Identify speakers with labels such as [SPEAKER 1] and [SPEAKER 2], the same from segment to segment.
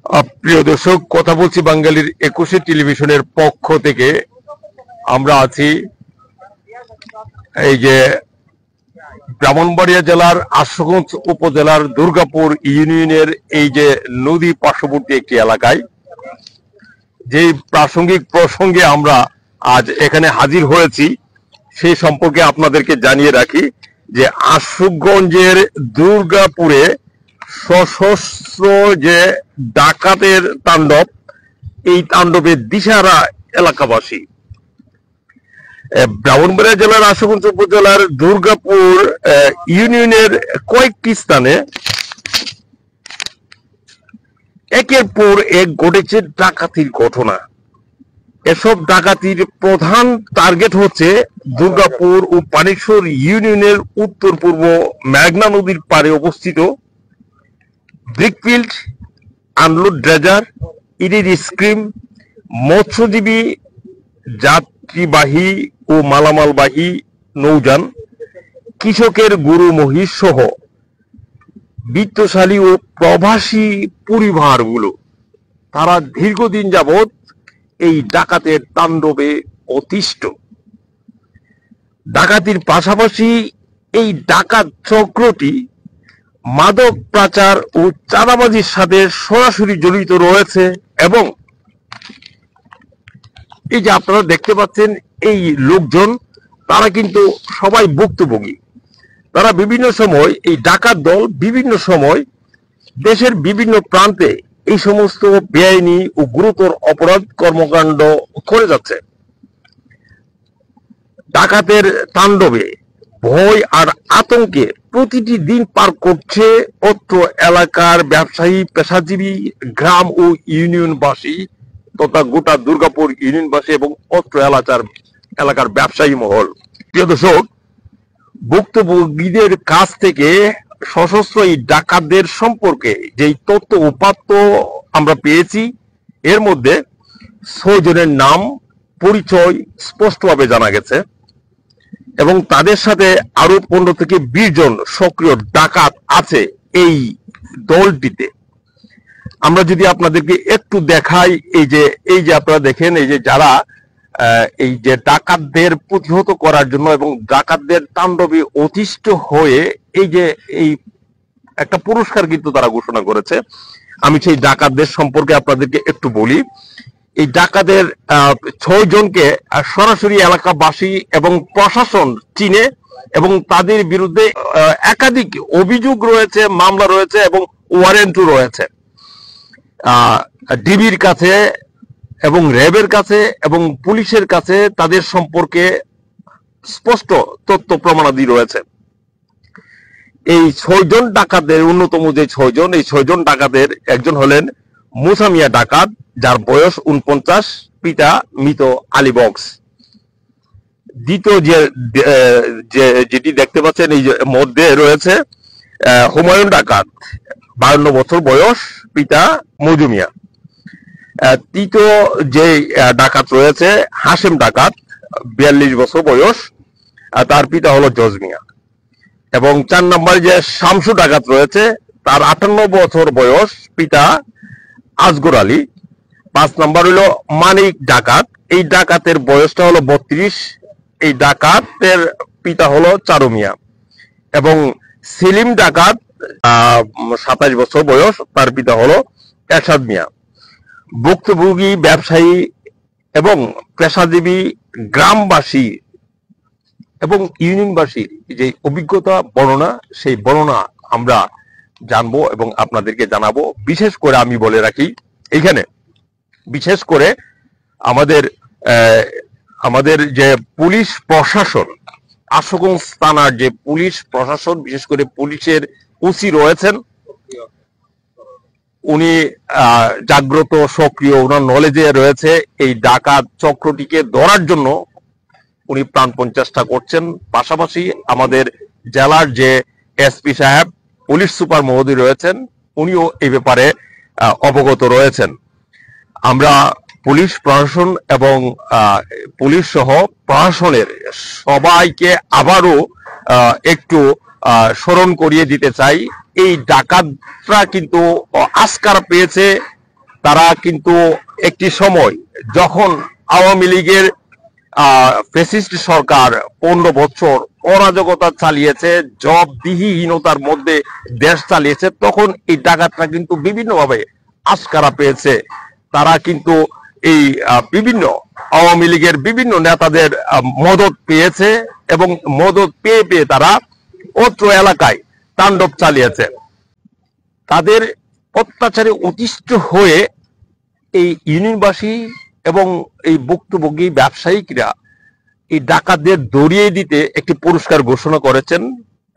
[SPEAKER 1] প্রিয় দর্শক, কথা বলছি বাঙালির 21 টেলিভিশনের পক্ষ থেকে। আমরা আছি এই যে ব্রাহ্মণবাড়িয়া জেলার আশুগঞ্জ উপজেলার দুর্গাপুর ইউনিয়নের এই যে নদী পার্শ্ববর্তী একটি এলাকায়, যে প্রাসঙ্গিক প্রসঙ্গে আমরা আজ এখানে হাজির হয়েছি সেই সম্পর্কে আপনাদেরকে জানিয়ে রাখি যে আশুগঞ্জের দুর্গাপুরে সশস্ত্র যে ডাকাতের তাণ্ডব, এই তাণ্ডবে দিশাহারা এলাকাবাসী। ব্রাহ্মণবাড়িয়া জেলার আশুগঞ্জ উপজেলার দুর্গাপুর ইউনিয়নের কয়েকটি স্থানে একের পর এক ঘটেছে ডাকাতির ঘটনা। এসব ডাকাতির প্রধান টার্গেট হচ্ছে দুর্গাপুর ও পানেশ্বর ইউনিয়নের উত্তর পূর্ব মেঘনা নদীর পাড়ে অবস্থিত ব্রিকফিল্ড, আনলোড ড্রেজার, ইরির স্ক্রিম, মৎস্যজীবী, যাত্রীবাহী ও মালামালবাহী নৌযান, কৃষকের গরু মহিষ সহ বিত্তশালী ও প্রবাসী পরিবারগুলো তারা দীর্ঘদিন যাবৎ এই ডাকাতের তাণ্ডবে অতিষ্ঠ। ডাকাতির পাশাপাশি এই ডাকাত চক্রটি মাদক পাচার ও চাঁদাবাজির সাথে সরাসরি জড়িত রয়েছে। এবং এই যে আপনারা দেখতে পাচ্ছেন এই লোকজন, তারা কিন্তু সবাই ভুক্তভোগী। তারা বিভিন্ন সময়, এই ডাকাত দল বিভিন্ন সময় দেশের বিভিন্ন প্রান্তে এই সমস্ত বেআইনি ও গুরুতর অপরাধ কর্মকাণ্ড করে যাচ্ছে। ডাকাতের তাণ্ডবে ভয় আর আতঙ্কে প্রতিটি দিন পার করছে অত্র এলাকার ব্যবসায়ী, পেশাজীবী, গ্রাম ও ইউনিয়নবাসী তথা গোটা দুর্গাপুর ইউনিয়নবাসী এবং অত্র এলাকার ব্যবসায়ী মহল। প্রিয় দর্শক, ভুক্তভোগীদের কাছ থেকে সশস্ত্র এই ডাকাতদের সম্পর্কে যেই তথ্য উপাত্ত আমরা পেয়েছি, এর মধ্যে 6 জনের নাম পরিচয় স্পষ্টভাবে জানা গেছে এবং তাদের সাথে আরো 15 থেকে 20 জন সক্রিয় ডাকাত আছে এই দলটিতে। আমরা যদি আপনাদেরকে একটু দেখাই, এই যে আপনারা দেখেন, এই যে যারা এই যে ডাকাতদের প্রতিহত করার জন্য এবং ডাকাতদের তাণ্ডবে অতিষ্ঠ হয়ে এই একটা পুরস্কার কিন্তু তারা ঘোষণা করেছে। আমি সেই ডাকাতদের সম্পর্কে আপনাদেরকে একটু বলি। এই ডাকাতের 6 জনকে সরাসরি এলাকাবাসী এবং প্রশাসন চিনে এবং তাদের বিরুদ্ধে একাধিক অভিযোগ রয়েছে, মামলা রয়েছে এবং ওয়ারেন্টও রয়েছে। ডিবির কাছে এবং র্যাবের কাছে এবং পুলিশের কাছে তাদের সম্পর্কে স্পষ্ট তথ্য প্রমাণাদি রয়েছে। এই 6 জন ডাকাতের অন্যতম যে 6 জন, এই 6 জন ডাকাতের একজন হলেন মুসা মিয়া ডাকাত, যার বয়স 49, পিতা মৃত আলী বক্স। দ্বিতীয় যেটি দেখতে পাচ্ছেন এই মধ্যে রয়েছে হুমায়ুন ডাকাত, 52 বছর বয়স, পিতা মজু মিয়া। তৃতীয় যে ডাকাত রয়েছে হাশেম ডাকাত, 42 বছর বয়স, তার পিতা হলো জজ মিয়া। এবং 4 নম্বরে যে শামসু ডাকাত রয়েছে, তার 58 বছর বয়স, পিতা আসগর আলী। 5 নম্বর হলো মানিক ডাকাত, এই ডাকাতের বয়সটা হলো 32, এই ডাকাতের পিতা হলো চারু মিয়া। এবং সেলিম ডাকাত, 27 বছর বয়স, তার পিতা হলো এরশাদ মিয়া। ভুক্তভোগী ব্যবসায়ী এবং পেশাজীবী, গ্রামবাসী এবং ইউনিয়নবাসীর যে অভিজ্ঞতা বর্ণনা, সেই বর্ণনা আমরা জানবো এবং আপনাদেরকে জানাবো। বিশেষ করে আমি বলে রাখি, এখানে বিশেষ করে আমাদের যে পুলিশ প্রশাসন, আশুগঞ্জ থানার যে পুলিশ প্রশাসন, বিশেষ করে পুলিশের ওসি রয়েছেন, উনি জাগ্রত, সক্রিয়, ওনার নলেজে রয়েছে। এই ডাকাত চক্রটিকে ধরার জন্য উনি প্রাণপণ চেষ্টা করছেন। পাশাপাশি আমাদের জেলার যে এসপি সাহেব, পুলিশ সুপার মহোদয় রয়েছেন, উনিও এই ব্যাপারে অবগত রয়েছেন। আমরা পুলিশ প্রশাসন এবং পুলিশ সহ প্রশাসনের সবাইকে আবারও একটু স্মরণ করিয়ে দিতে চাই, এই ডাকাতরা কিন্তু আস্কার পেয়েছে তারা কিন্তু একটি সময় যখন আওয়ামী লীগের ফ্যাসিস্ট সরকার 15 বছর অরাজকতা চালিয়েছে, জবাবদিহিহীনতার মধ্যে দেশ চালিয়েছে, তখন এই ডাকাতরা কিন্তু বিভিন্নভাবে আস্কারা পেয়েছে। তারা কিন্তু এই বিভিন্ন আওয়ামী লীগের বিভিন্ন নেতাদের মদত পেয়েছে এবং মদত পেয়ে পেয়ে তারা অত্র এলাকায় তাণ্ডব চালিয়েছে। তাদের অত্যাচারে অতিষ্ঠ হয়ে এই ইউনিয়নবাসী এবং এই ভুক্তভোগী ব্যবসায়িকরা এই ডাকাতদের দড়িয়ে দিতে একটি পুরস্কার ঘোষণা করেছেন।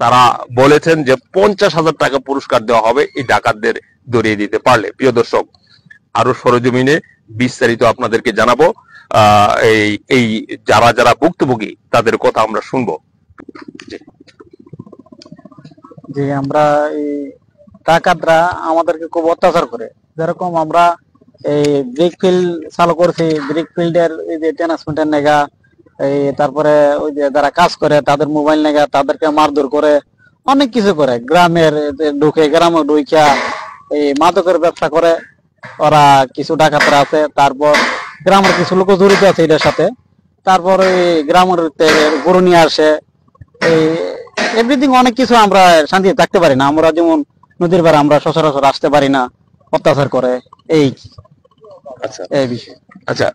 [SPEAKER 1] তারা বলেছেন যে 50,000 টাকা পুরস্কার দেওয়া হবে এই ডাকাতদের দড়িয়ে দিতে পারলে। প্রিয় দর্শক, আরো সরেজমিনে বিস্তারিত আপনাদেরকে জানাবো। এই যারা যারা ভুক্তভোগী তাদের কথা আমরা শুনবো।
[SPEAKER 2] যে আমরা এই ডাকাতরা আমাদেরকে খুব অত্যাচার করে, যেরকম আমরা এই ব্রিক ফিল্ড চালু করছি, ব্রিক ফিল্ডের এই যে ট্রান্সমিটার নেগা, এই তারপরে ওই যে যারা কাজ করে তাদের মোবাইল নেগা, তাদেরকে মারধর করে, অনেক কিছু করে। গ্রামের গ্রামে ঢুইকা এই মাদকের ব্যবসা করে ওরা, কিছু ডাকাতরা আছে। তারপর গ্রামের কিছু লোক জড়িত আছে এটার সাথে। তারপর এই গ্রামের গরু নিয়ে আসে, এই এভরিথিং অনেক কিছু। আমরা শান্তিতে থাকতে পারি না। আমরা যেমন নদীর পাড়ে আমরা সচরাচর আসতে পারি না, অত্যাচার করে এই এই বিষয়।
[SPEAKER 1] আচ্ছা,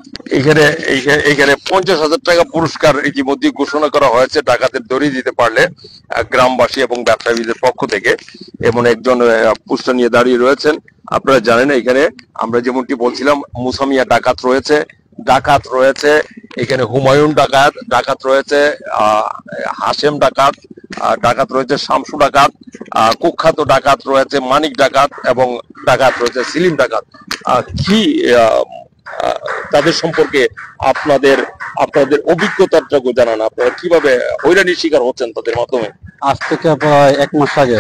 [SPEAKER 1] এখানে 50,000 টাকা পুরস্কার ইতিমধ্যে ঘোষণা করা হয়েছে ডাকাতের দড়ি দিতে পারলে গ্রামবাসী এবং ব্যবসায়ীদের পক্ষ থেকে। এমন একজন পোস্টার নিয়ে দাঁড়িয়ে রয়েছেন। আপনারা জানেন এখানে আমরা যেমনটি বলছিলাম, মুসামিয়া ডাকাত রয়েছে এখানে, হুমায়ুন ডাকাত রয়েছে, হাশেম ডাকাত রয়েছে, শামসু ডাকাত, কুখ্যাত ডাকাত রয়েছে, মানিক ডাকাত, এবং ডাকাত রয়েছে সিলিম ডাকাত। কি তাদের সম্পর্কে আপনাদের অভিজ্ঞতাটুকু জানান। আপনারা কিভাবে হয়রানির শিকার হচ্ছেন তাদের মাধ্যমে?
[SPEAKER 2] আজ থেকে প্রায় 1 মাস আগে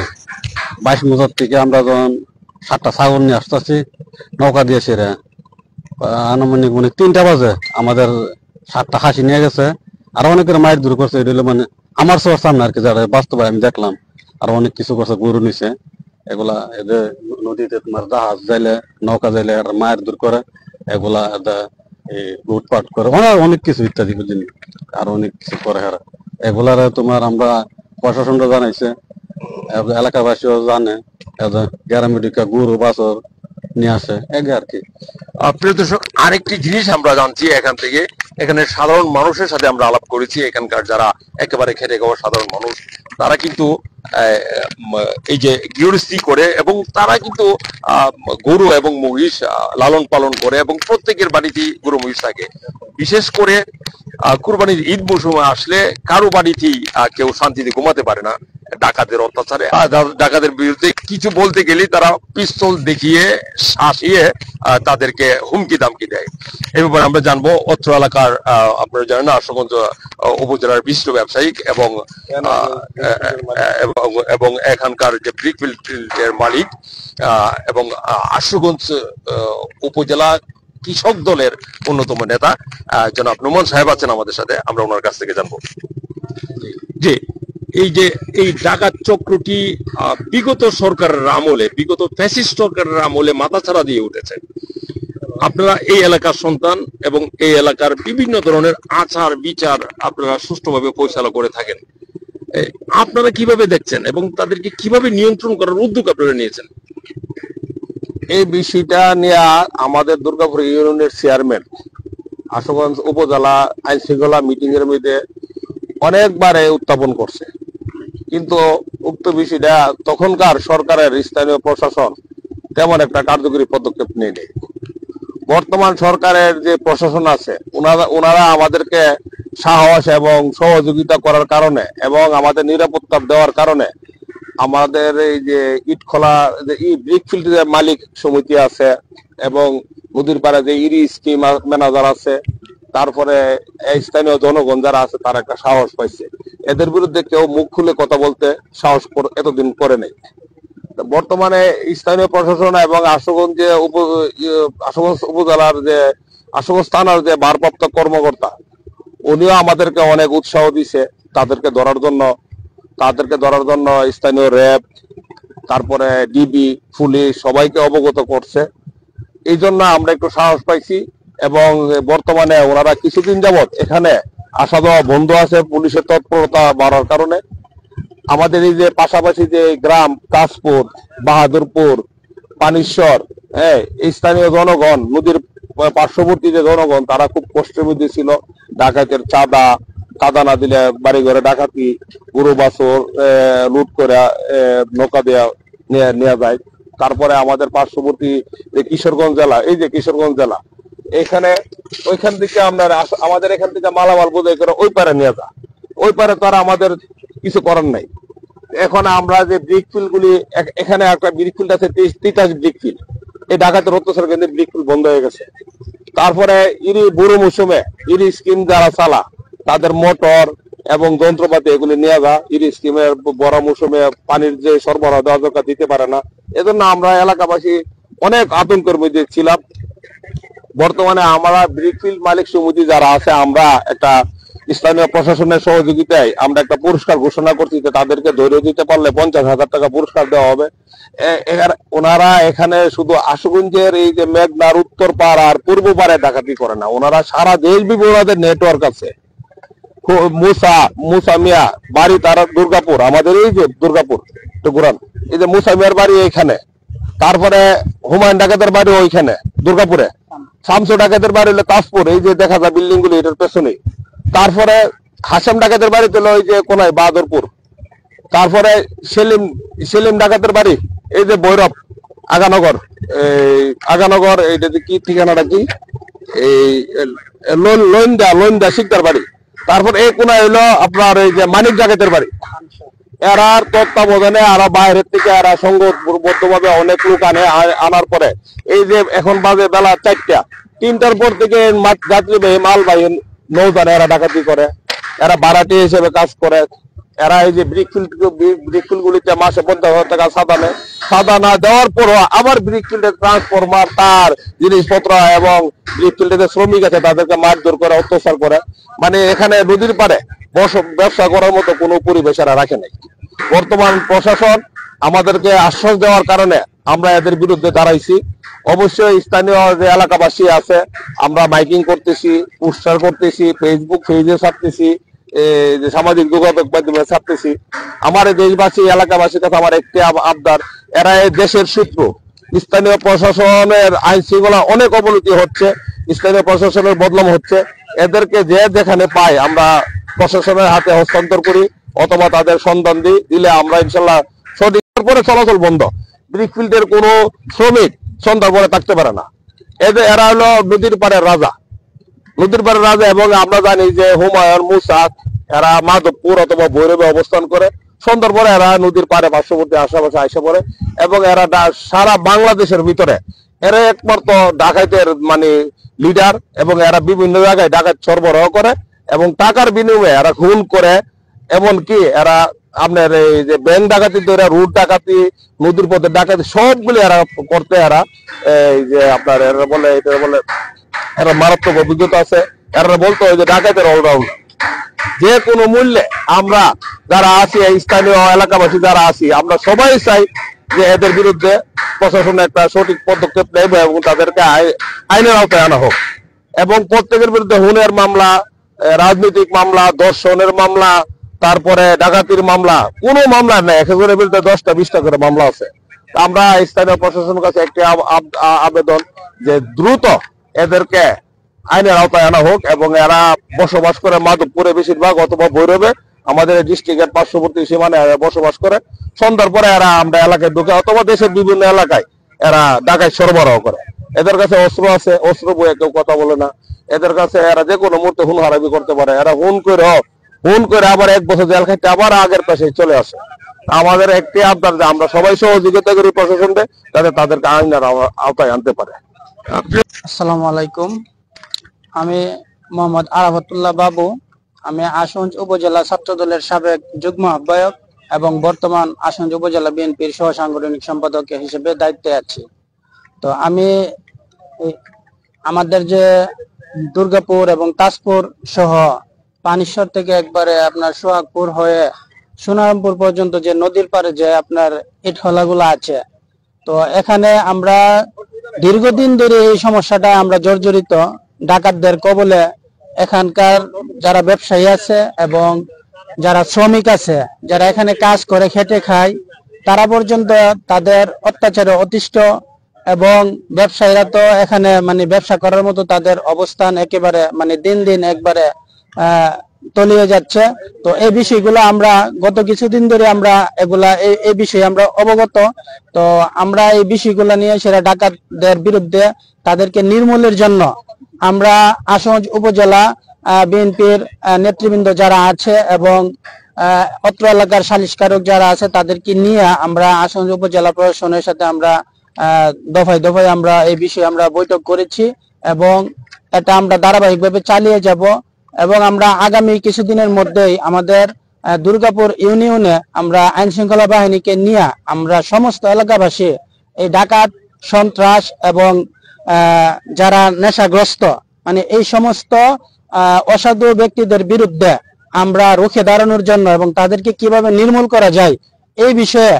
[SPEAKER 2] 22 বছর থেকে আমরা যখন 7টা ছাগল নিয়ে আসতেছি নৌকা দিয়ে সেরে, আনুমানিক 3টা বাজে আমাদের 7টা খাসি নিয়ে গেছে। আর অনেকের মায়ের দূর করছে। এটা হলো আমার চোখের সামনে আর কি, যারা বাস্তবে আমি দেখলাম। আর অনেক কিছু করছে, গরু নিছে, এগুলা এদের নদীতে তোমার জাহাজ যাইলে, নৌকা যাইলে আর মায়ের দূর করে, এগুলা লুটপাট করে, অনেক কিছু ইত্যাদি জিনিস আর অনেক কিছু করে। এগুলার তোমার আমরা প্রশাসনরা জানাইছে, এলাকাবাসীও জানে, গ্রামে ঢুকা গরু বাছর নিয়ে আসে এগে আর কি।
[SPEAKER 1] প্রিয় দর্শক, আরেকটি জিনিস আমরা জানছি এখান থেকে, এখানে সাধারণ মানুষের সাথে আমরা আলাপ করেছি। এখানকার যারা একেবারে খেটে খাওয়া সাধারণ মানুষ, তারা কিন্তু এই যে গৃহস্থী করে এবং তারা কিন্তু গরু এবং মহিষ লালন পালন করে এবং প্রত্যেকের বাড়িতেই গরু মহিষ থাকে। বিশেষ করে কুরবানির ঈদ মৌসুমে আসলে কারো বাড়িতেই কেউ শান্তিতে ঘুমাতে পারে না ডাকাতের অত্যাচারে। ডাকাতের বিরুদ্ধে কিছু বলতে গেলে তারা পিস্তল দেখিয়ে শাসিয়ে তাদেরকে হুমকি দামকি দেয়। এই ব্যাপারে আমরা জানবো। অত্র এলাকার আপনারা জানেন আশুগঞ্জ উপজেলার বিশিষ্ট ব্যবসায়িক এবং এখানকার যে ব্রিকফিল্ডের মালিক এবং আশুগঞ্জ উপজেলা কৃষক দলের অন্যতম নেতা জনাব নোমান সাহেব আছেন আমাদের সাথে। আমরা ওনার কাছ থেকে জানবো যে এই ডাকাত চক্রটি বিগত সরকারের আমলে, বিগত ফ্যাসিস্ট সরকারের আমলে মাথাছাড়া দিয়ে উঠেছে। আপনারা এই এলাকার সন্তান এবং এই এলাকার বিভিন্ন ধরনের আচার বিচার আপনারা সুষ্ঠুভাবে পরিচালনা করে থাকেন। আপনারা কিভাবে দেখছেন এবং তাদেরকে কিভাবে নিয়ন্ত্রণ করার উদ্যোগ আপনারা নিয়েছেন?
[SPEAKER 3] এই বিষয়টা নিয়ে আমাদের দুর্গাপুর ইউনিয়নের চেয়ারম্যান আশুগঞ্জ উপজেলা আইন শৃঙ্খলা মিটিং এর মধ্যে অনেকবারে উত্থাপন করছে, কিন্তু উক্ত বিষয়টা তখনকার সরকারের স্থানীয় প্রশাসন তেমন একটা কার্যকরী পদক্ষেপ নেয়নি। বর্তমান সরকারের যে প্রশাসন আছে ওনারা আমাদেরকে সাহস এবং সহযোগিতা করার কারণে এবং আমাদের নিরাপত্তা দেওয়ার কারণে আমাদের এই যে ইটখোলা যে ব্রিকফিল্ড যে মালিক সমিতি আছে এবং নদীর পাড়ে যে ইরি স্কিম ম্যানেজার আছে, তারপরে স্থানীয় জনগণ যারা আছে তারা একটা সাহস পাইছে। এদের বিরুদ্ধে কেউ মুখ খুলে কথা বলতে সাহস এতদিন করে নেই। বর্তমানে স্থানীয় প্রশাসন এবং আশুগঞ্জ উপজেলার যে আশুগঞ্জ থানার যে ভারপ্রাপ্ত কর্মকর্তা, উনিও আমাদেরকে অনেক উৎসাহ দিছে তাদেরকে ধরার জন্য স্থানীয় র্যাব, তারপরে ডিবি, পুলিশ সবাইকে অবগত করছে। এই জন্য আমরা একটু সাহস পাইছি এবং বর্তমানে ওনারা কিছুদিন যাবত এখানে আসা যাওয়া বন্ধ আছে পুলিশের তৎপরতা বাড়ার কারণে। আমাদের এই যে পাশাপাশি যে গ্রাম কাশপুর, বাহাদুরপুর, পানিশ্বর, হ্যাঁ, এই স্থানীয় জনগণ, নদীর পার্শ্ববর্তী যে জনগণ, তারা খুব কষ্টের মধ্যে ছিল। ডাকাতের চাঁদা না দিলে বাড়ি ঘরে ডাকাতি, গরু বাছর লুট করে নৌকা দেওয়া নেওয়া যায়। তারপরে আমাদের পার্শ্ববর্তী যে কিশোরগঞ্জ জেলা, এই যে কিশোরগঞ্জ জেলা, এখানে ওইখান থেকে আমাদের এখান থেকে মালামাল বোঝাই করে ওই পারে নিয়ে যা, ওই পারে তারা আমাদের কিছু করার নাই। এখন আমরা যে ব্রিক ফিল্ড গুলি, এখানে একটা ব্রিক ফিল্ড আছে 23 ব্রিক ফিল্ড, এই ডাকাতের অত্যাচার কেন্দ্রে ব্রিক ফিল্ড বন্ধ হয়ে গেছে। তারপরে বুড়ো মৌসুমে স্কিম যারা চালা, তাদের মোটর এবং যন্ত্রপাতি এগুলি নিয়ে যা, স্কিমের বড় মৌসুমে পানির যে সরবরাহ দেওয়া দরকার দিতে পারে না। এজন্য আমরা এলাকাবাসী অনেক আতঙ্কের মধ্যে ছিলাম। বর্তমানে আমরা ব্রিকফিল্ড মালিক সমিতি যারা আছে, আমরা একটা স্থানীয় প্রশাসনের সহযোগিতায় আমরা একটা পুরস্কার ঘোষণা করছি যে তাদেরকে ধরে দিতে পারলে 50,000 টাকা পুরস্কার দেওয়া হবে। ওনারা এখানে শুধু আশুগঞ্জের এই যে মেঘনার উত্তর পাড় আর পূর্ব পাড়ে ডাকাতি করে না, ওনারা সারা দেশ ওনাদের নেটওয়ার্ক আছে। মুসা মিয়া বাড়ি তার দুর্গাপুর, আমাদের এই যে দুর্গাপুর টুকুরান, এই যে মুসা মিয়ার বাড়ি এইখানে। তারপরে হুমায়ুন ডাকাতের বাড়ি ওইখানে দুর্গাপুরে। শামসু ডাকাতের বাড়ি হলো তাজপুর, এই যে দেখা যায় বিল্ডিং গুলি এটার পেছনে। তারপরে হাসাম ডাকাতের বাড়ি হলো ওই যে কোনায় বাহাদুরপুর। তারপরে সেলিম ডাকাতের বাড়ি এই যে ভৈরব আগানগর, আগানগর এইটা কি ঠিকানাটা কি, এই লোন্দা শিকদার বাড়ি। তারপর এই কোনায় হইলো আপনার এই যে মানিক ডাকাতের বাড়ি। এরার তত্ত্বাবধানে আরো বাইরের থেকে এরা সংঘবদ্ধভাবে অনেক লোক আনার পরে এই যে এখন বাজে বেলা 4টা, 3টার পর থেকে যাত্রীবাহী মালবাহী নৌযানে এরা ডাকাতি করে, এরা ভাড়াটি হিসেবে কাজ করে। এরা এই যে ব্রিকফিল্ড গুলিতে মাসে 50,000 টাকা সাদা না দেওয়ার পরও আবার ব্রিকফিল্ডের ট্রান্সফরমার, তার জিনিসপত্র এবং ব্রিকফিল্ডের শ্রমিক আছে তাদেরকে মারধর করে, অত্যাচার করে। মানে এখানে নদীর পারে ব্যবসা করার মতো কোনো পরিবেশ এরা রাখে নাই। বর্তমান প্রশাসন আমাদেরকে আশ্বাস দেওয়ার কারণে আমরা এদের বিরুদ্ধে দাঁড়াইছি। অবশ্যই স্থানীয় যে এলাকাবাসী আছে, আমরা মাইকিং করতেছি, পোস্টার করতেছি, ফেসবুক পেজে ছাপতেছি, যে সামাজিক যোগাযোগ মাধ্যমে ছাপতেছি। আমার দেশবাসী এলাকাবাসীর কাছে আমার একটি আবদার, এরা এই দেশের শত্রু। স্থানীয় প্রশাসনের আইন শৃঙ্খলা অনেক অবনতি হচ্ছে, স্থানীয় প্রশাসনের বদনাম হচ্ছে। এদেরকে যে যেখানে পাই আমরা প্রশাসনের হাতে হস্তান্তর করি অথবা তাদের সন্ধান দিলে আমরা ইনশাল্লাহ সঠিক পরে চলাচল বন্ধ। ব্রিকফিল্ডের কোনো শ্রমিক সন্ধ্যার পরে থাকতে পারে না। এরা হলো নদীর পাড়ের রাজা, নদীর পাড়ের রাজা। এবং আমরা জানি যে হুমায়ুন, মুসা, এরা মাধবপুর অথবা ভৈরবে অবস্থান করে। সন্ধ্যার পরে এরা নদীর পাড়ে পার্শ্ববর্তী আশেপাশে আইসা পড়ে এবং এরা সারা বাংলাদেশের ভিতরে এরা একমাত্র ডাকাতের মানে লিডার। এবং এরা বিভিন্ন জায়গায় ডাকাত সরবরাহ করে এবং টাকার বিনিময়ে এরা খুন করে। এমনকি এরা আপনার এই যে ব্যাংক ডাকাতি ধরে, রুট ডাকাতি, নদীর পথে ডাকাতি, সবগুলি এরা করতে এরা এই যে আপনার এরা বলে এরা মারাত্মক অভিজ্ঞতা আছে। এরা বলতো যে ডাকাতের অলরাউন্ড। যে কোনো মূল্যে আমরা যারা আছি, স্থানীয় এলাকাবাসী যারা আছি, আমরা সবাই চাই যে এদের বিরুদ্ধে প্রশাসন একটা সঠিক পদক্ষেপ নেবে এবং তাদেরকে আইনের আওতায় আনা হোক। এবং প্রত্যেকের বিরুদ্ধে খুনের মামলা, রাজনৈতিক মামলা, ধর্ষণের মামলা, তারপরে ডাকাতির মামলা, কোনো মামলা নেই। একজনের বিরুদ্ধে 10টা 20টা করে মামলা আছে। আমরা স্থানীয় প্রশাসনের কাছে একটি আবেদন যে দ্রুত এদেরকে আইনের আওতায় আনা হোক। এবং এরা বসবাস করে মাধবপুরে বেশিরভাগ অথবা ভৈরবে, আমাদের ডিস্ট্রিক্টের পার্শ্ববর্তী সীমানে বসবাস করে। সন্ধ্যার পরে এরা আমরা এলাকায় ঢুকে অথবা দেশের বিভিন্ন এলাকায় এরা ডাকাত সরবরাহ করে। এদের কাছে অস্ত্র আছে, অস্ত্র বয়ে কেউ কথা বলে না। এদের কাছে এরা যে কোনো মুহূর্তে খুন হারাবি করতে পারে। এরা খুন করে আবার 1 বছর জেল খাইতে আবার আগের পাশে চলে আসে। আমাদের একটি আবদার যে আমরা সবাই সহযোগিতা করি প্রশাসনকে, যাতে তাদেরকে আইনের আওতায় আনতে পারে।
[SPEAKER 2] আসসালামু আলাইকুম, আমি মোহাম্মদ আরাফাতুল্লাহ বাবু। আমি আশুগঞ্জ উপজেলা ছাত্র দলের সাবেক যুগ্ম আহ্বায়ক এবং বর্তমান আশুগঞ্জ উপজেলা বিএনপির সহ সাংগঠনিক সম্পাদক হিসেবে দায়িত্বে আছি। তো আমি আমাদের যে দুর্গাপুর এবং তাজপুর সহ পানিশ্বর থেকে একবারে আপনার সোহাগপুর হয়ে সোনারামপুর পর্যন্ত যে নদীর পাড়ে যে আপনার ইটহলাগুলো আছে, তো এখানে আমরা দীর্ঘদিন ধরে এই সমস্যাটা আমরা জর্জরিত। ডাকাতদের কবলে এখানকার যারা ব্যবসায়ী আছে এবং যারা শ্রমিক আছে, যারা এখানে কাজ করে খেটে খায়, তারা পর্যন্ত তাদের অত্যাচারে অতিষ্ঠ। এবং ব্যবসায়ীরা তো এখানে মানে ব্যবসা করার মতো তাদের অবস্থান একেবারে মানে দিন দিন একবারে তলিয়ে যাচ্ছে। তো এই বিষয়গুলো আমরা গত কিছুদিন ধরে আমরা এগুলা এই বিষয়ে আমরা অবগত। তো আমরা এই বিষয়গুলো নিয়ে সেরা ডাকাতদের বিরুদ্ধে তাদেরকে নির্মূলের জন্য আমরা আশুগঞ্জ উপজেলা বিএনপির নেতৃবৃন্দ যারা আছে এবং অত্র এলাকার সালিশকারক যারা আছে তাদেরকে নিয়ে আমরা আশুগঞ্জ উপজেলা প্রশাসনের সাথে আমরা দফায় দফায় আমরা এই বিষয়ে আমরা বৈঠক করেছি এবং এটা আমরা ধারাবাহিকভাবে চালিয়ে যাব। এবং আমরা আগামী কিছুদিনের মধ্যেই আমাদের দুর্গাপুর ইউনিয়নে আমরা আইন শৃঙ্খলা বাহিনীকে নিয়ে আমরা সমস্ত এলাকাবাসী এই ডাকাত, সন্ত্রাস এবং যারা নেশাগ্রস্ত মানে এই সমস্ত অসাধু ব্যক্তিদের বিরুদ্ধে আমরা রুখে দাঁড়ানোর জন্য এবং তাদেরকে কিভাবে নির্মূল করা যায় এই বিষয়ে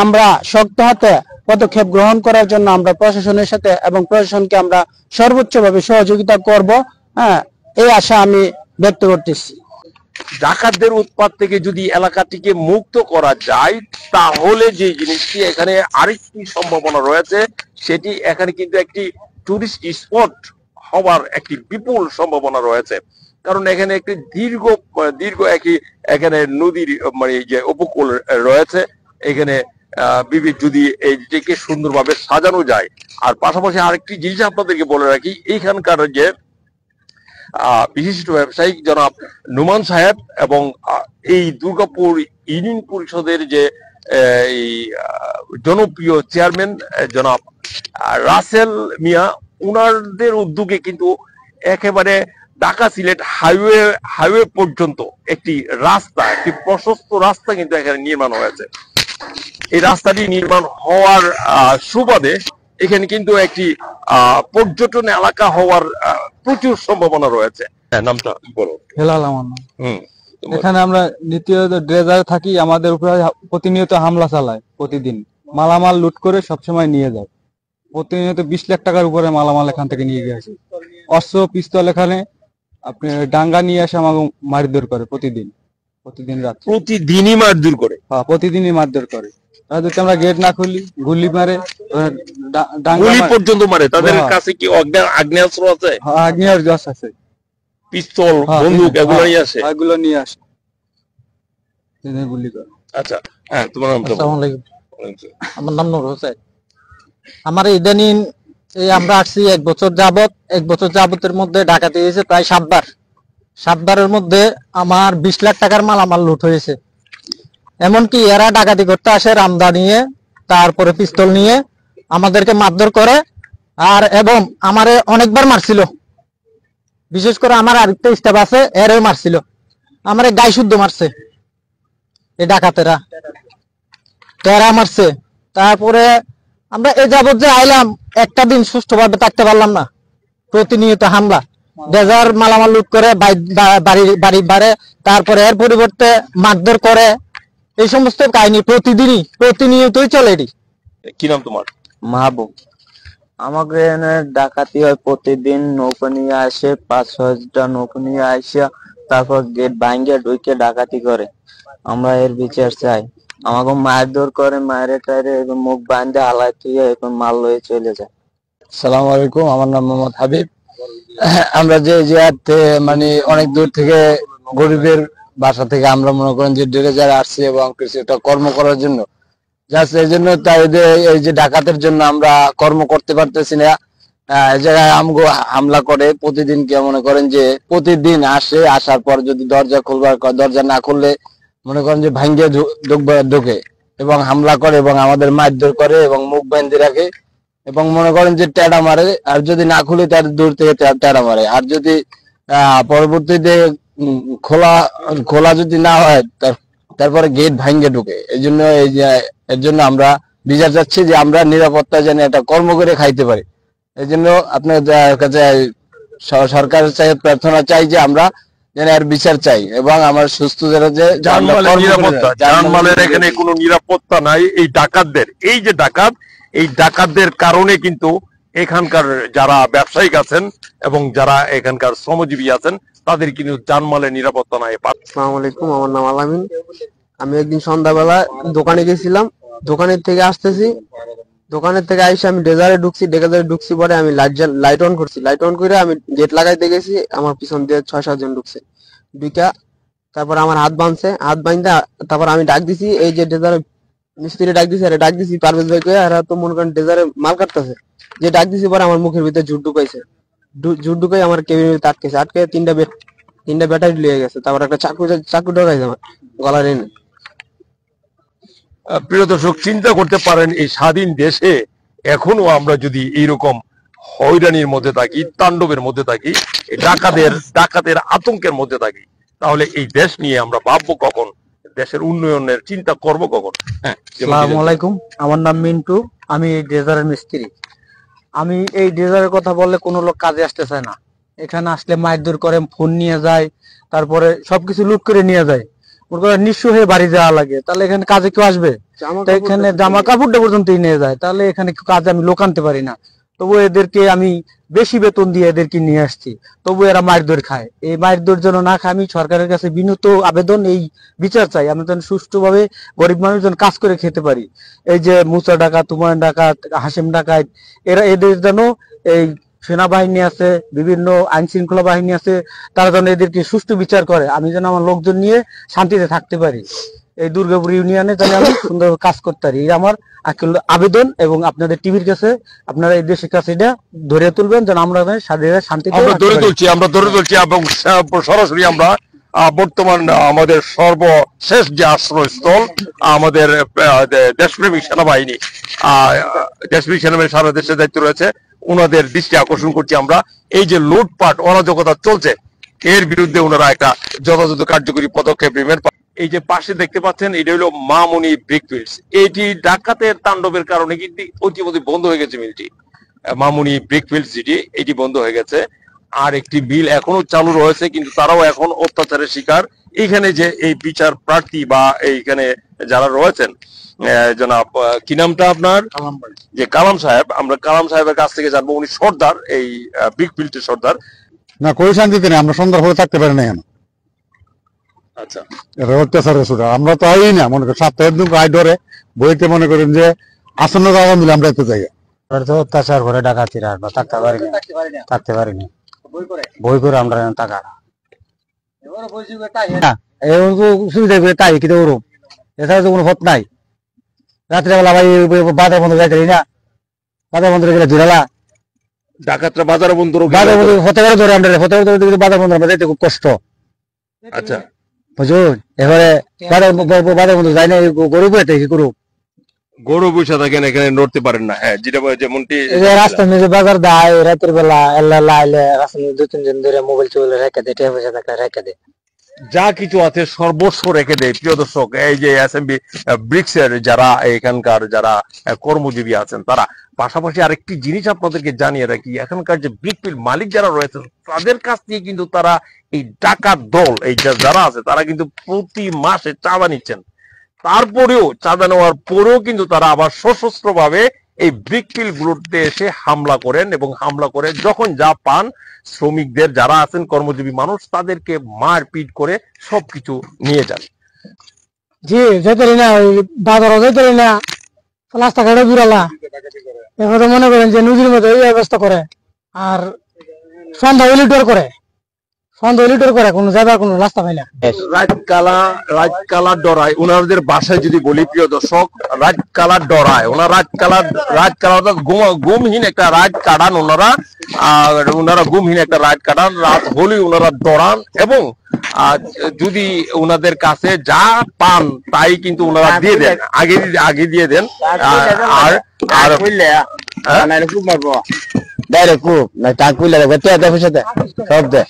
[SPEAKER 2] আমরা শক্ত হাতে পদক্ষেপ গ্রহণ করার জন্য আমরা প্রশাসনের সাথে এবং প্রশাসনকে আমরা সর্বোচ্চভাবে সহযোগিতা করব। হ্যাঁ, এই আশা আমি ব্যক্ত করতেছি।
[SPEAKER 1] ডাকাতদের উৎপাত থেকে যদি এলাকাটিকে মুক্ত করা যায় তাহলে যে জিনিসটি এখানে আরেকটি সম্ভাবনা রয়েছে, সেটি এখানে কিন্তু একটি টুরিস্ট স্পট হওয়ার একটি বিপুল সম্ভাবনা রয়েছে। কারণ এখানে একটি দীর্ঘ এখানে নদীর মানে যে উপকূল রয়েছে, এখানে যদি এইটিকে সুন্দরভাবে সাজানো যায়। আর পাশাপাশি আরেকটি জিনিস আপনাদেরকে বলে রাখি, এইখানকার যে বিশিষ্ট ব্যবসায়ী জনাব নোমান সাহেব এবং এই দুর্গাপুর ইউনিয়ন পরিষদের যে জনপ্রিয় চেয়ারম্যান জনাব রাসেল মিয়া, উনাদের উদ্যোগে কিন্তু একেবারে ঢাকা সিলেট হাইওয়ে পর্যন্ত একটি প্রশস্ত রাস্তা কিন্তু এখানে নির্মাণ হয়েছে। এই রাস্তাটি নির্মাণ হওয়ার সুবাদে এখানে কিন্তু একটি পর্যটন এলাকা হওয়ার প্রচুর সম্ভাবনা রয়েছে। নামটা বলো।
[SPEAKER 4] হেলাল আমার নাম। এখানে আমরা নিত্যত ড্রেজারে থাকি, আমাদের উপরে প্রতিনিয়ত হামলা চালায়। প্রতিদিন মালামাল লুট করে সবসময় নিয়ে যায়। প্রতিনিয়ত 20 লাখ টাকার উপরে মালামাল এখান থেকে নিয়ে গেছে। অস্ত্র পিস্তল এখানে আপনি ডাঙ্গা নিয়ে এসে আমাকে মারধর করে প্রতিদিন রাত।
[SPEAKER 1] প্রতিদিনই মারধর করে?
[SPEAKER 4] হ্যাঁ, প্রতিদিনই মারধর করে। যদি আমরা গেট না খুলি গুলি মারে,
[SPEAKER 1] গুলি পর্যন্ত মারে। তাদের কাছে কি আগ্নেয়াস্ত্র আছে?
[SPEAKER 4] হ্যাঁ, আগ্নেয়াস্ত্র আছে,
[SPEAKER 1] পিস্তল, বন্দুক এগুলো নিয়ে আসে?
[SPEAKER 4] এগুলো নিয়ে আসে, গুলি করে।
[SPEAKER 1] আচ্ছা, হ্যাঁ, তোমার নাম?
[SPEAKER 2] আসসালামু আলাইকুম, আমার নাম নূর হোসেন। আমার ইদানিং আমরা আসছি 1 বছর যাবতের মধ্যে ডাকাতি হয়েছে প্রায় 7 বার। 7 বারের মধ্যে আমার 20 লাখ টাকার মালামাল লুট হয়েছে। এমনকি এরা ডাকাতি করতে আসে রামদা নিয়ে, তারপরে পিস্তল নিয়ে আমাদেরকে মারধর করে। আর এবং আমারে অনেকবার মারছিল, বিশেষ করে আমার আরেকটা স্টাফ আছে, এরও মারছিল, আমারে গায়ে শুদ্ধ মারছে এই ডাকাতেরা, তেরা মারছে। তারপরে আমরা এ যাবত যে আইলাম, একটা দিন সুষ্ঠুভাবে থাকতে পারলাম না। প্রতিনিয়ত হামলা, ডেজার মালামাল লুট করে বাড়ি বাড়ে, তারপরে এর পরিবর্তে মারধর করে। এই সমস্ত কাহিনী প্রতিনিয়তই চলে। এটি
[SPEAKER 1] কি নাম তোমার?
[SPEAKER 5] মাহবুব। আমাকে এনে ডাকাতি হয় প্রতিদিন। নৌকো নিয়ে আসে, 5-6টা নৌকো নিয়ে আসে, তারপর গেট ভাঙ্গে ঢুকে ডাকাতি করে। আমরা এর বিচার চাই। আমাকে মারধর করে, মায়ের টাইরে মুখ বাঁধে আলাই থুয়ে এখন মাল লয়ে চলে যায়।
[SPEAKER 6] সালাম আলাইকুম, আমার নাম মোহাম্মদ হাবিব। আমরা যে মানে অনেক দূর থেকে গরিবের বাসা থেকে আমরা মনে করেন যে ডেরেজারে আসছি এবং কিছু একটা কর্ম করার জন্য, জাস্ট এই জন্য তাই এই যে ডাকাতের জন্য আমরা কর্ম করতে পারতেছি না। এই জায়গায় আমগো হামলা করে প্রতিদিন। কে মনে করেন যে প্রতিদিন আসে, আসার পর যদি দরজা না খুললে মনে করেন যে ভাঙ্গে ঢুকে এবং হামলা করে এবং আমাদের মারধর করে এবং মুখ বেঁধে রাখে এবং মনে করেন যে টেড়া মারে। আর যদি না খুলি তার দূর থেকে টেড়া মারে। আর যদি পরবর্তীতে খোলা যদি না হয় তারপরে গেট ভাঙ্গে ঢুকে। এর জন্য আমরা বিচার চাচ্ছি যে আমরা নিরাপত্তা যেন একটা কর্ম করে খাইতে পারি। এই জন্য আপনার কাছে সরকারের চাই প্রার্থনা চাই যে আমরা যেন এর বিচার চাই এবং আমার সুস্থ
[SPEAKER 1] জানমালের এখানে কোনো নিরাপত্তা নাই। এই ডাকাতদের, এই যে ডাকাতদের কারণে কিন্তু এখানকার যারা ব্যবসায়িক আছেন এবং যারা এখানকার শ্রমজীবী আছেন তাদের কিন্তু জানমালের নিরাপত্তা নাই।
[SPEAKER 7] আসসালামু আলাইকুম, আমার নাম আলামিন। আমি একদিন সন্ধ্যাবেলা দোকানে গেছিলাম, দোকানের থেকে আসতেছি, দোকানের থেকে আইসে আমি ডেজারে ঢুকছি পরে আমি লাইট অন করছি, লাইট অন করে আমি গেট লাগাইতে গেছি, আমার পিছন দিয়ে 6-7 জন ঢুকছে, ঢুকা তারপর আমার হাত বাইন্ধা তারপর আমি ডাক দিছি, এই যে ডেজারে মিস্ত্রি ডাক দিছি পারভেজ ভাই কয়ে, আর তো মনে করেন ডেজারে মাল কাটতেছে, যে ডাক দিছি পরে আমার মুখের ভিতরে জুট ঢুকাই আমার কেবিনের ভিতরে আটকে তিনটা ব্যাটারি লিয়ে গেছে, তারপর একটা চাকু ঢোকাইছে আমার গলার এনে।
[SPEAKER 1] প্রিয় দর্শক, চিন্তা করতে পারেন এই স্বাধীন দেশে এখনো আমরা যদি এইরকম হয়রানির মধ্যে থাকি, তাণ্ডবের মধ্যে থাকি, ডাকাতের আতঙ্কের মধ্যে থাকি, তাহলে এই দেশ নিয়ে আমরা ভাববো কখন, দেশের উন্নয়নের চিন্তা করব কখন? হ্যাঁ,
[SPEAKER 2] আসসালামু আলাইকুম, আমার নাম মিন্টু, আমি এই ডেজারের মিস্ত্রি। আমি এই ডেজারের কথা বললে কোনো লোক কাজে আসতে চায় না। এখানে আসলে মারধর করে, ফোন নিয়ে যায়, তারপরে সবকিছু লুট করে নিয়ে যায়, নিঃস্ব হয়ে বাড়ি যাওয়া লাগে। তাহলে এখানে কাজে কেউ আসবে? এখানে জামা কাপড়টা পর্যন্ত নিয়ে যায়, তাহলে এখানে কাজে আমি লোক আনতে পারি না। তবু এদেরকে আমি বেশি বেতন দিয়ে এদেরকে নিয়ে আসছি, তবু এরা মারধর খায়। এই মারধর যেন না খায়, আমি সরকারের কাছে বিনীত আবেদন, এই বিচার চাই, আমরা যেন সুষ্ঠুভাবে গরিব মানুষ যেন কাজ করে খেতে পারি। এই যে মুসা ডাকাত, হুমায়ুন ডাকাত, হাসিম ডাকাত, এদের যেন এই সেনাবাহিনী আছে, বিভিন্ন আইন শৃঙ্খলা বাহিনী আছে, তারা যেন এদেরকে সুষ্ঠু বিচার করে, আমি যেন আমার লোকজন নিয়ে শান্তিতে থাকতে পারি, এই দুর্গাপুর ইউনিয়নে যেন আমি সুন্দর কাজ করতে পারি। এই আমার আবেদন, এবং আপনাদের টিভির কাছে, আপনারা এই দেশের কাছে এটা ধরে তুলবেন যেন আমরা শান্তিতে
[SPEAKER 1] ধরে তুলছি এবং সরাসরি আমরা বর্তমান আমাদের সর্বশেষ যে আশ্রয়স্থল আমাদের দেশপ্রেমিক সেনাবাহিনী, সারা দেশে দায়িত্ব রয়েছে, ওনাদের দৃষ্টি আকর্ষণ করছি আমরা। এই যে লুটপাট অরাজকতা চলছে, এর বিরুদ্ধে ওনারা একটা যথাযথ কার্যকরী পদক্ষেপ নেবেন। এই যে পাশে দেখতে পাচ্ছেন, এটা হলো মামুনি ব্রিকফিল্ডস। এটি ডাকাতের তাণ্ডবের কারণে কিন্তু ইতিমধ্যে বন্ধ হয়ে গেছে মিলটি, মামুনি ব্রিকফিল্ডস যেটি, এটি বন্ধ হয়ে গেছে। আর একটি বিল এখনো চালু রয়েছে, কিন্তু তারাও এখন অত্যাচারের শিকার। এইখানে যে এই বিচার প্রার্থী বা এইখানে যারা রয়েছেন, জনাব কি নামটা আপনার, যে কালাম সাহেব, আমরা কালাম সাহেবের কাছ থেকে জানবো, উনি সর্দার, এই ব্রিকফিল্ডের সর্দার।
[SPEAKER 8] না, কই শান্তিতে নেই, আমরা সুন্দর করে থাকতে পারি না কেন?
[SPEAKER 1] আচ্ছা,
[SPEAKER 8] এটা অত্যাচার, আমরা তো আই না, মনে করি সপ্তাহের দিন আই ধরে বইতে মনে করেন যে আসন্ন জায়গা মিলে আমরা এতে জায়গা
[SPEAKER 2] অত্যাচার করে ডাকাতিরা থাকতে পারি না, বই করে আমরা টাকা সুবিধা করে তাই কিন্তু ওরম, এছাড়া তো কোনো পথ নাই। রাত্রেবেলা ভাই বাজার বন্ধ যাইতে না, বাজার বন্ধ গেলে ধুরালা
[SPEAKER 1] ডাকাতরা বাজার বন্ধ
[SPEAKER 2] হতে পারে ধরে, আমরা হতে পারে বাজার বন্ধ আমরা যাইতে খুব কষ্ট।
[SPEAKER 1] আচ্ছা,
[SPEAKER 2] বুঝুন, এবারে বাজার বন্ধ যাই না, গরু বইতে কি করুক,
[SPEAKER 1] গরু বসে থাকেন, এখানে নড়তে পারেন না। হ্যাঁ, যেটা যেমনটি
[SPEAKER 2] রাস্তার মধ্যে বাজার দেয়, রাতের বেলা আইলে রাস্তার মধ্যে 2-3 জন ধরে মোবাইল চলে রেখে দেয়, টেয়া পয়সা থাকলে রেখে দেয়,
[SPEAKER 1] যা কিছু আছে সর্বস্ব রেখে দেয়। প্রিয় দর্শক, এই যে এসএমবি ব্রিক্সের যারা এখানকার যারা কর্মজীবী আছেন, তারা পাশাপাশি আরেকটি জিনিস আপনাদেরকে জানিয়ে রাখি, এখানকার যে ব্রিকফিল্ড মালিক যারা রয়েছেন, তাদের কাছ থেকে কিন্তু তারা এই ডাকাত দল এই যারা আছে, তারা কিন্তু প্রতি মাসে চাঁদা নিচ্ছেন। তারপরেও চাঁদা নেওয়ার পরেও কিন্তু তারা আবার সশস্ত্র ভাবে এই ব্রিকফিল্ড গুলোতে এসে হামলা করেন, এবং হামলা করে যখন যা পান, শ্রমিকদের যারা আছেন কর্মজীবী মানুষ, তাদেরকে মারপিট করে সবকিছু নিয়ে যান।
[SPEAKER 2] জি, যেতে না, ওই বাজারও যেতে না, রাস্তাঘাটে ঘুরালা, এখন তো মনে করেন যে নদীর মতো এই অবস্থা করে, আর সন্ধ্যা লিটার করে কোনো যাবার কোনো রাস্তা পাই না।
[SPEAKER 1] রাত কালা ডরায়, ওনাদের বাসায় যদি বলি প্রিয় দর্শক, রাত কালা ডরায়, ওনারা রাত কালা ঘুমহীন একটা রাত কাটান, ওনারা ঘুমহীন একটা রাত কাটান, রাত হলেই ওনারা ডরান, এবং যদি ওনাদের কাছে যা পান তাই কিন্তু ওনারা দিয়ে দেন, আগে দিয়ে দেন। আর
[SPEAKER 6] খুব মারবো ডাইরেক্ট, খুব না টাক কইলে সব দে,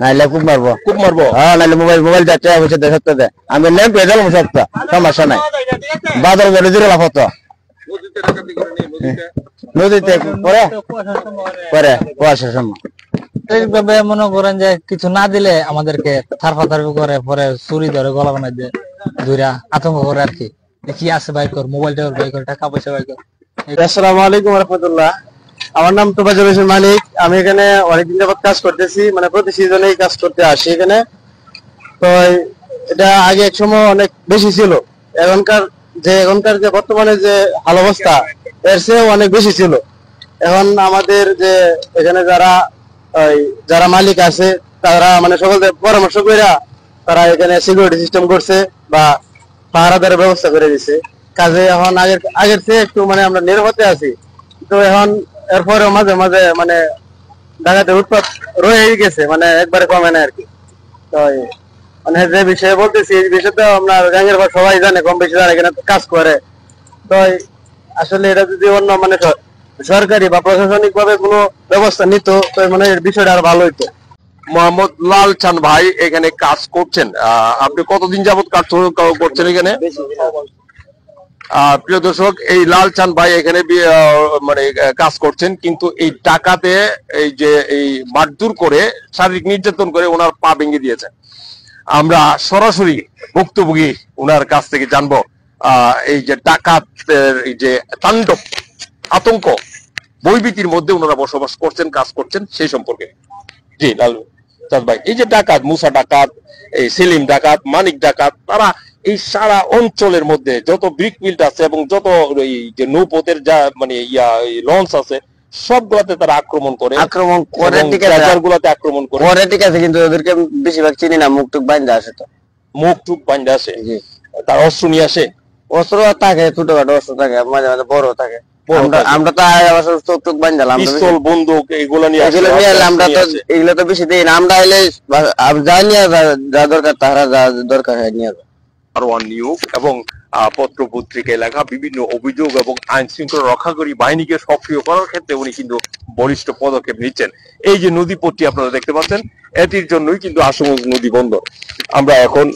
[SPEAKER 6] নাইলে খুব মারবো। হ্যাঁ, নাইলে মোবাইল দে, টাকা পয়সা দে, সত্য দে, আমি নেম পেয়ে দিলাম সত্য, সমস্যা নাই। বাজার গেলে দিলে লাফত নদীতে পরে কুয়াশার সময়
[SPEAKER 2] এইভাবে মনে করেন যে কিছু না দিলে আমাদেরকে থারফাথারফি করে, পরে চুরি ধরে গলা বানাই দিয়ে ধইরা আতঙ্ক করে আর কি আছে ভাই কর, মোবাইলটা ভাই কর, টাকা পয়সা ভাই কর।
[SPEAKER 7] আসসালামু আলাইকুম রাহমাতুল্লাহ।
[SPEAKER 2] আমার নাম তোফাজ্জল হোসেন মালিক। আমি এখানে অনেকদিন যাবত কাজ করতেছি, মানে প্রতি সিজনেই কাজ করতে আসি এখানে। তো এটা আগে এক সময় অনেক বেশি ছিল, এখনকার যে বর্তমানে যে হাল অবস্থা এর চেয়ে অনেক বেশি ছিল। এখন আমাদের যে এখানে যারা মালিক আছে তারা মানে সকলদের পরামর্শ করে তারা এখানে সিকিউরিটি সিস্টেম করছে বা পাহারাদারের ব্যবস্থা করে দিছে। কাজে এখন আগের চেয়ে একটু মানে আমরা নিরাপদে আছি। তো এখন এরপরেও মাঝে মাঝে মানে ডাকাতের উৎপাত রয়েই গেছে, মানে একবারে কমে না আর কি। তো মানে যে বিষয়ে বলতেছি এই বিষয়ে তো আপনার গ্যাংয়ের সবাই জানে, কম বেশি জানে, এখানে কাজ করে। তো আসলে এটা যদি অন্য মানে সরকারি বা প্রশাসনিক ভাবে কোনো ব্যবস্থা নিত তো মানে এর বিষয়টা আর ভালো হইতো।
[SPEAKER 1] মোহাম্মদ লাল চাঁদ ভাই এখানে কাজ করছেন, আপনি কতদিন যাবত কাজ করছেন এখানে? প্রিয় দর্শক, এই লাল চাঁদ ভাই এখানে মানে কাজ করছেন, কিন্তু এই টাকাতে এই যে এই মারধর করে শারীরিক নির্যাতন করে ওনার পা ভেঙে দিয়েছে। আমরা সরাসরি ভুক্তভোগী ওনার কাছ থেকে জানবো এই যে ডাকাতের এই যে তাণ্ডব, আতঙ্ক, ভয়ভীতির মধ্যে ওনারা বসবাস করছেন, কাজ করছেন সেই সম্পর্কে। জি লাল চাঁদ ভাই, এই যে ডাকাত, মুসা ডাকাত, এই সেলিম ডাকাত, মানিক ডাকাত, তারা এই সারা অঞ্চলের মধ্যে যত ব্রিক মিল্ট আছে এবং যত এই যে নৌপথের যা মানে লঞ্চ আছে সবগুলাতে তারা আক্রমণ করে
[SPEAKER 2] ঠিক আছে,
[SPEAKER 1] গুলাতে আক্রমণ করে
[SPEAKER 2] ঠিক আছে, কিন্তু ওদেরকে বেশিরভাগ চিনি না, মুখ টুক বান্ধা আসে। তো
[SPEAKER 1] মুখ টুক বান্ধা আসে, তার অস্ত্র নিয়ে আসে।
[SPEAKER 2] অস্ত্র থাকে, ছোটখাটো অস্ত্র থাকে, মাঝে মাঝে বড় থাকে। আমরা তো চোখ টুক বান্ধালাম,
[SPEAKER 1] পিস্তল বন্দুক এগুলো নিয়ে
[SPEAKER 2] আমরা তো এগুলো তো বেশি দিই না। আমরা এলে যা নিয়ে যা দরকার তারা যা দরকার হয় নিয়ে যায়।
[SPEAKER 1] দারোয়ান নিয়োগ এবং পত্র পত্রিকায় লেখা বিভিন্ন অভিযোগ এবং আইন শৃঙ্খলা রক্ষাকারী বাহিনীকে সক্রিয় করার ক্ষেত্রে উনি কিন্তু বলিষ্ঠ পদক্ষেপ নিচ্ছেন। এই যে নদী পথটি আপনারা দেখতে পাচ্ছেন, এটির জন্যই কিন্তু আশুগঞ্জ নদী বন্দর। আমরা এখন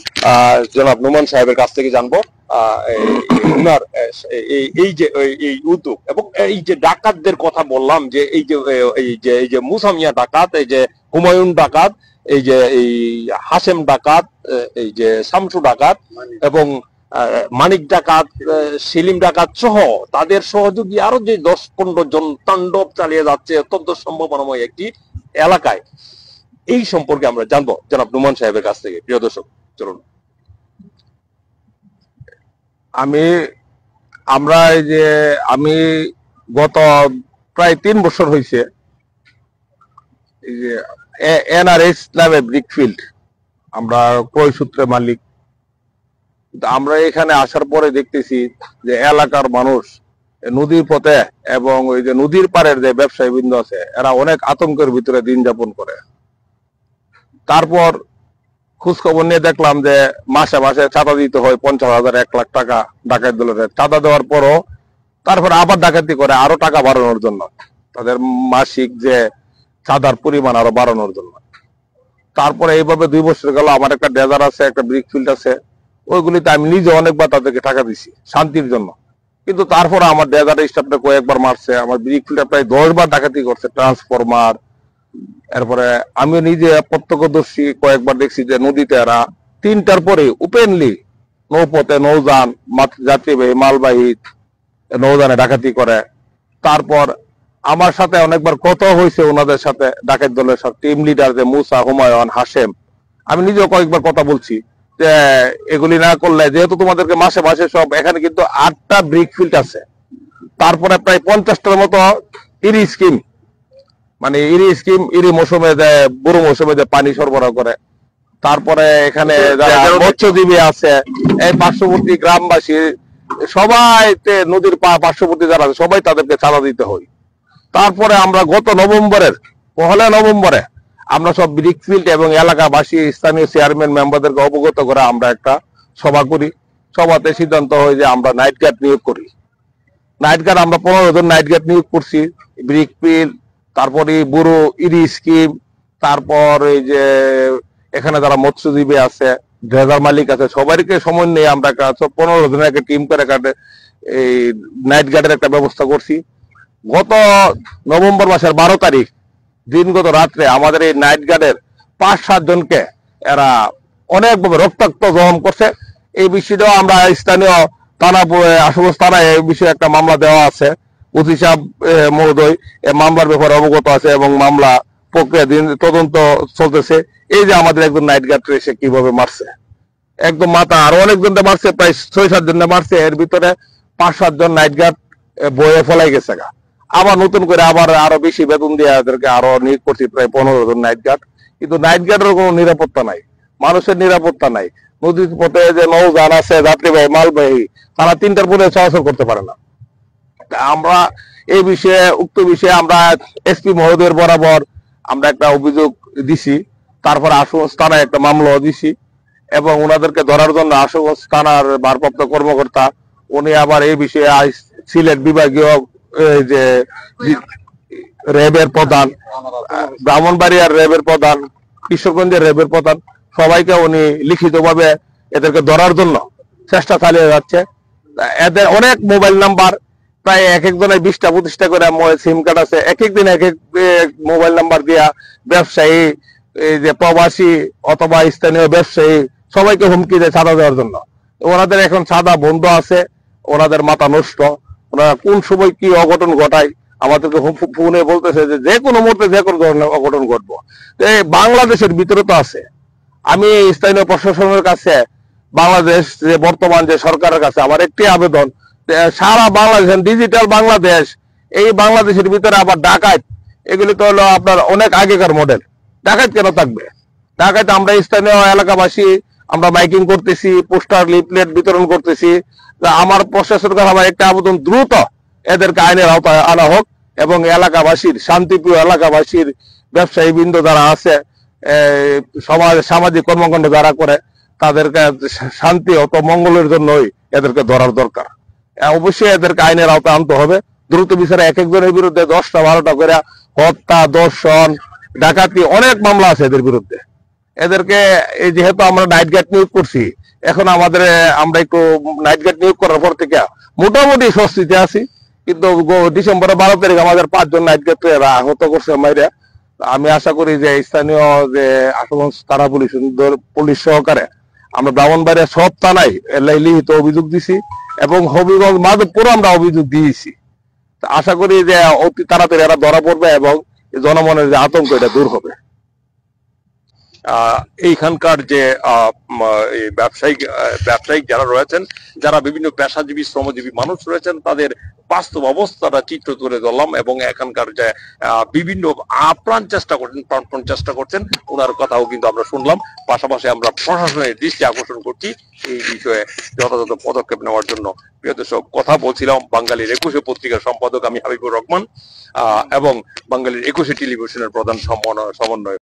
[SPEAKER 1] জনাব নোমান সাহেবের কাছ থেকে জানবো উনার এই যে এই উদ্যোগ এবং এই যে ডাকাতদের কথা বললাম, যে এই যে মুসা মিয়া ডাকাত, এই যে হুমায়ুন ডাকাত, এই যে এই হাসেম ডাকাত, এই যে শামসু ডাকাত এবং মানিক ডাকাত, সেলিম ডাকাত সহ তাদের সহযোগী আরো যে 10-15 জন তাণ্ডব চালিয়ে যাচ্ছে অত্যন্ত সম্ভাবনাময় একটি এলাকায়, এই সম্পর্কে আমরা জানবো জনাব নোমান সাহেবের কাছ থেকে। প্রিয় দর্শক, চলুন।
[SPEAKER 3] আমি গত প্রায় 3 বছর হয়েছে এই যে এনআরএস নামে ব্রিকফিল্ড আমরা ক্রয় সূত্রে মালিক। আমরা এখানে আসার পরে দেখতেছি যে এলাকার মানুষ নদীর পথে এবং ওই যে নদীর পাড়ের যে ব্যবসায়ী বৃন্দ আছে এরা অনেক আতঙ্কের ভিতরে দিন যাপন করে। তারপর খোঁজ খবর নিয়ে দেখলাম যে মাসে মাসে চাঁদা দিতে হয় 50,000 1 লাখ টাকা ডাকাত দলের। চাঁদা দেওয়ার পরও তারপর আবার ডাকাতি করে আরো টাকা বাড়ানোর জন্য, তাদের মাসিক যে চাঁদার পরিমাণ আরো বাড়ানোর জন্য। তারপরে এইভাবে 2 বছর গেল। আমার একটা ডেজার আছে, একটা ব্রিকফিল্ড আছে, ওইগুলিতে আমি নিজে অনেকবার তাদেরকে টাকা দিছি শান্তির জন্য। কিন্তু তারপরে আমার ডেজারের স্টাফটা কয়েকবার মারছে, আমার ব্রিকফিল্ডে প্রায় 10 বার ডাকাতি করছে, ট্রান্সফরমার। এরপরে আমি নিজে প্রত্যক্ষদর্শী কয়েকবার দেখছি যে নদীতে এরা 3টার পরে ওপেনলি নৌপথে নৌযান, যাত্রীবাহী মালবাহী নৌযানে ডাকাতি করে। তারপর আমার সাথে অনেকবার কথা হয়েছে ওনাদের সাথে, ডাকাত দলের সাথে টিম লিডার যে মুসা, হুমায়ুন, হাসেম। আমি নিজেও কয়েকবার কথা বলছি যে এগুলি না করলে, যেহেতু তোমাদেরকে মাসে মাসে সব, এখানে কিন্তু 8টা ব্রিকফিল্ড আছে, তারপরে প্রায় 50টার মতো ইরি স্কিম, মানে ইরি মৌসুমে যে বুড়ো মৌসুমে যে পানি সরবরাহ করে। তারপরে এখানে যারা মৎস্যজীবী আছে, এই পার্শ্ববর্তী গ্রামবাসী সবাই, নদীর পার্শ্ববর্তী যারা আছে সবাই তাদেরকে চাঁদা দিতে হয়। তারপরে আমরা গত পহেলা নভেম্বরে আমরা সব ব্রিকফিল্ড এবং এলাকাবাসী, স্থানীয় চেয়ারম্যান মেম্বারদেরকে অবগত করে আমরা একটা সভা করি। সভাতে সিদ্ধান্ত হয় যে আমরা নাইট গার্ড নিয়োগ করি। নাইট গার্ড আমরা 15 জন নাইট গার্ড নিয়োগ করছি। ব্রিকফিল্ড, তারপরে বুড়ো ইরি স্কিম, তারপর এই যে এখানে যারা মৎস্যজীবী আছে, ড্রেজার মালিক আছে, সবাইকে সময় নিয়ে আমরা 15 জনের একটা টিম করে এই নাইট গার্ডের একটা ব্যবস্থা করছি। গত নভেম্বর মাসের 12 তারিখ দিনগত রাত্রে আমাদের এই নাইট গার্ডের 5-7 জনকে এরা অনেকভাবে রক্তাক্ত জখম করছে। এই বিষয়টাও আমরা স্থানীয় থানা, আশুগঞ্জ থানায় এই বিষয়ে একটা মামলা দেওয়া আছে। ওসি সাহেব মহোদয় মামলার ব্যাপারে অবগত আছে এবং মামলা প্রক্রিয়াধীন তদন্ত চলতেছে। এই যে আমাদের একজন নাইট গার্ড এসে কিভাবে মারছে, একদম মাথা, আরো অনেকজনটা মারছে, প্রায় 6-7 জন মারছে। এর ভিতরে 5-7 জন নাইট গার্ড বয়ে ফলাই গেছে গা। আবার নতুন করে আবার আরো বেশি বেতন দিয়ে এদেরকে আরো নিয়োগ করছি, প্রায় 15 জন নাইট গার্ড। কিন্তু নাইট গার্ডের কোনো নিরাপত্তা নাই, মানুষের নিরাপত্তা নাই। নদীর পথে যে নৌযান আছে, যাত্রীবাহী মালবাহী, তারা 3টার পরে চলাচল করতে পারে না। আমরা এই বিষয়ে, উক্ত বিষয়ে আমরা এসপি মহোদয়ের বরাবর আমরা একটা অভিযোগ দিছি, তারপর আশুগঞ্জ থানায় একটা মামলাও দিছি এবং ওনাদেরকে ধরার জন্য আশুগঞ্জ থানার ভারপ্রাপ্ত কর্মকর্তা উনি আবার এই বিষয়ে সিলেট বিভাগীয় যে র্যাবের প্রধান, ব্রাহ্মণবাড়িয়ার র্যাবের প্রধান, কিশোরগঞ্জের র্যাবের প্রধান, সবাইকে উনি লিখিতভাবে এদেরকে ধরার জন্য চেষ্টা চালিয়ে যাচ্ছে। এদের অনেক মোবাইল নাম্বার, প্রায় এক একজনের 20টা-25টা করে সিম কার্ড আছে। এক এক দিন এক এক মোবাইল নাম্বার দিয়া ব্যবসায়ী, এই যে প্রবাসী অথবা স্থানীয় ব্যবসায়ী সবাইকে হুমকি দেয় চাঁদা দেওয়ার জন্য। ওনাদের এখন চাঁদা বন্ধ আছে, ওনাদের মাথা নষ্ট। ওনারা কোন সময় কি অঘটন ঘটায় আমাদেরকে ফোনে বলতেছে যে কোনো মুহূর্তে যে কোনো ধরনের অঘটন ঘটবো। বাংলাদেশের ভিতরে তো আছে। আমি স্থানীয় প্রশাসনের কাছে, বাংলাদেশ যে বর্তমান যে সরকারের কাছে আমার একটি আবেদন, সারা বাংলাদেশ ডিজিটাল বাংলাদেশ, এই বাংলাদেশের ভিতরে আবার ডাকাত, এগুলি তো হলো আপনার অনেক আগেকার মডেল। ডাকাত কেন থাকবে? ডাকাত আমরা স্থানীয় এলাকাবাসী আমরা মাইকিং করতেছি, পোস্টার লিফলেট বিতরণ করতেছি। আমার প্রশাসনের কাছে আমার একটা আবেদন, দ্রুত এদেরকে আইনের আওতায় আনা হোক এবং এলাকাবাসীর, শান্তিপ্রিয় এলাকাবাসীর ব্যবসায়ী বৃন্দ যারা আছে, সামাজিক কর্মকাণ্ড যারা করে, তাদেরকে শান্তি ও মঙ্গলের জন্যই এদেরকে ধরার দরকার। অবশ্যই এদেরকে আইনের আওতায় আনতে হবে দ্রুত বিচারে। এক একজনের বিরুদ্ধে 10টা-12টা করে হত্যা, দর্শন, ডাকাতি, অনেক মামলা আছে এদের বিরুদ্ধে। এদেরকে যেহেতু আমরা নাইট গার্ড নিয়োগ করছি, এখন আমরা একটু নাইট গার্ড নিয়োগ করার পর থেকে মোটামুটি স্বস্তিতে আছি। কিন্তু ডিসেম্বরের 12 তারিখ আমাদের 5 জন নাইট গার্ড আহত করছে মাইরা। আমি আশা করি যে স্থানীয় যে আশুগঞ্জ থানা পুলিশ সহকারে আমরা ব্রাহ্মণবাড়িয়া সব থানায় লিখিত অভিযোগ দিছি এবং হবিগঞ্জ মাধবপুরও আমরা অভিযোগ দিয়েছি। আশা করি যে অতি তাড়াতাড়ি এরা ধরা পড়বে এবং জনমনের যে আতঙ্ক এটা দূর হবে।
[SPEAKER 1] এইখানকার যে ব্যবসায়িক যারা রয়েছেন, যারা বিভিন্ন পেশাজীবী শ্রমজীবী মানুষ রয়েছেন, তাদের বাস্তব অবস্থাটা চিত্র তুলে ধরলাম এবং এখানকার যে বিভিন্ন প্রাণপণ চেষ্টা করছেন ওনার কথাও কিন্তু আমরা শুনলাম। পাশাপাশি আমরা প্রশাসনের দৃষ্টি আকর্ষণ করছি এই বিষয়ে যথাযথ পদক্ষেপ নেওয়ার জন্য। প্রিয় দর্শক, কথা বলছিলাম বাঙালির 21 পত্রিকার সম্পাদক আমি হাবিবুর রহমান এবং বাঙালির 21 টেলিভিশনের প্রধান সমন্বয়